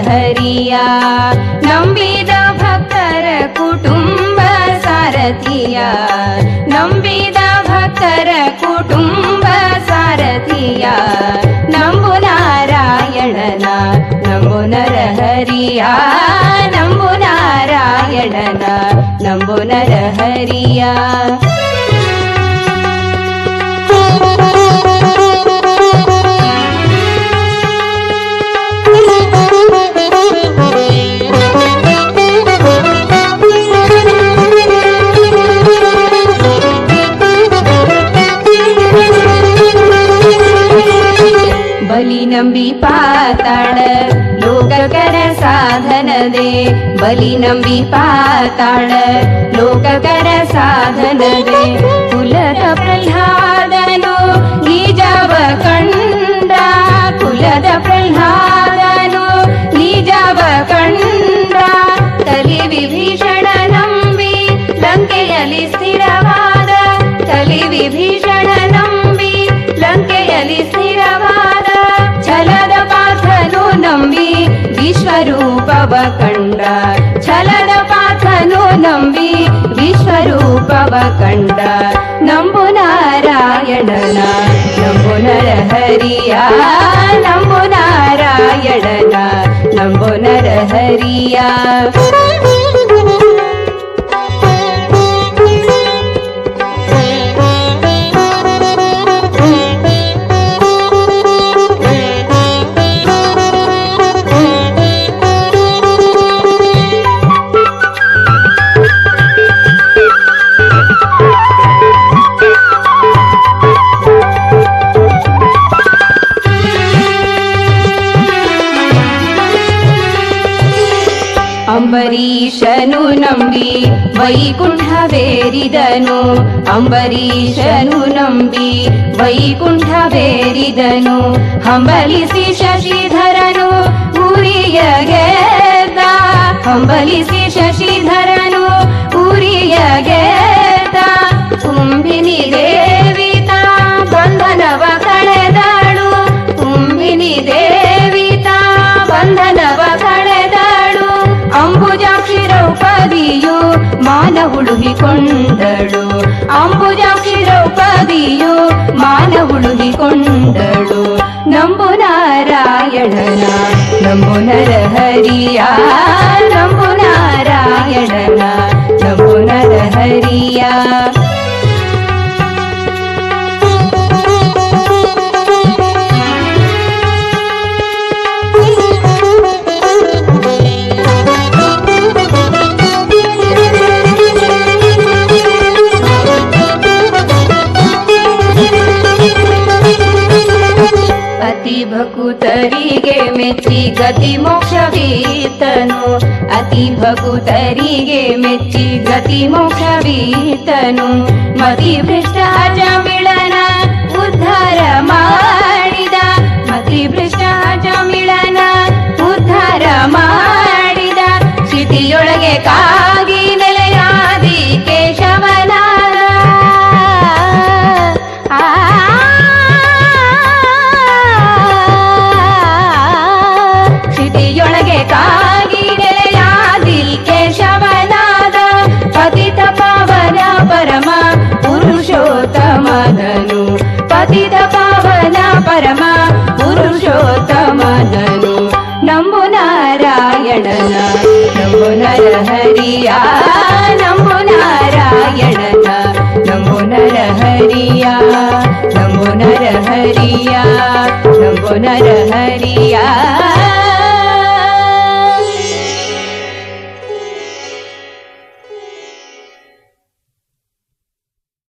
ನರಹರಿಯ ನಂಬಿದ ಭಕ್ತರ ಕುಟುಂಬ ಸಾರಥಿಯ ನಂಬಿದ ಭಕ್ತರ ಕುಟುಂಬ ಸಾರಥಿಯ ನಂಬು ನಾರಾಯಣನ ನಂಬು ನರಹರಿಯ ನಂಬು ನಾರಾಯಣನ ನಂಬು ನರಹರಿಯ ಬಲಿ ನಂಬಿ ಪಾತಾಳ ಲೋಕಕರ ಸಾಧನದೆ ಬಲಿ ನಂಬಿ ಪಾತಾಳ ಲೋಕಕರ ಸಾಧನದೆ ಕುಲದ ಪ್ರಹ್ಲಾದನು ನಿಜವ ಕಂಡ ಕುಲದ ಪ್ರಹ್ಲಾದನು ನಿಜವ ಕಂಡ ಕಲಿ ವಿಭೀಷಣ ನಂಬಿ ಲಂಕೆಯಲ್ಲಿ ಸ್ಥಿರವಾದ ಕಲಿ ವಿಭೀಷಣ ನಂಬಿ ಲಂಕೆಯಲ್ಲಿ ಸ್ಥಿರವಾದ ಛಲದ ಪಾರ್ಥನು ನಂಬಿ ವಿಶ್ವರೂಪವ ಕಂಡ ಛಲದ ಪಾರ್ಥನು ನಂಬಿ ವಿಶ್ವರೂಪವ ಕಂಡ ನಂಬು ನಾರಾಯಣನ ನಂಬು ನರಹರಿಯ ನಂಬು ನಾರಾಯಣನ ನಂಬು ನರಹರಿಯ ಅಂಬರೀಷನು ನಂಬಿ ವೈಕುಂಠವೇರಿದನು ಅಂಬರೀಷನು ನಂಬಿ ವೈಕುಂಠವೇರಿದನು ಹಂಬಲಿಸಿ ಶಶಿಧರನು ಉರಿಯ ಗೆದ್ದ ಹಂಬಲಿಸಿ ಶಶಿಧರನು ಉರಿಯ ಗೆದ್ದ ಕುಂಭಿನಿ ದೇವಿತ ಬಂಧನವ ಕಳೆದಳು ಕುಂಭಿನಿ ದೇವಿತ ಬಂಧನವ ಕಳೆದಳು ಅಂಬುಜಾಕ್ಷಿ ದ್ರೌಪದಿಯು ಮಾನ ಹುಡುಗಿಕೊಂಡಳು ಅಂಬುಜಾಕ್ಷಿ ದ್ರೌಪದಿಯು ಮಾನ ಹುಡುಗಿಕೊಂಡಳು ನಂಬು ನಾರಾಯಣನ ನಂಬು ನರಹರಿಯ ನಂಬು ನಾರಾಯಣನ ನಂಬು ನರಹರಿಯ ಅತಿ ಭಕುತರಿಗೆ ಮೆಚ್ಚಿ ಗತಿ ಮೋಕ್ಷವೀತನು ಅತಿ ಭಕುತರಿಗೆ ಮೆಚ್ಚಿ ಗತಿ ಮೋಕ್ಷವೀತನು ಮತಿ ಭ್ರಷ್ಟ ಜಮಿಳನ ಉದ್ಧಾರ ಮಾಡಿದ ಮತಿ ಭ್ರಷ್ಟ ಜಮಿಳನ ಉದ್ಧಾರ ಮಾಡಿದ ಸ್ಥಿತಿಯೊಳಗೆ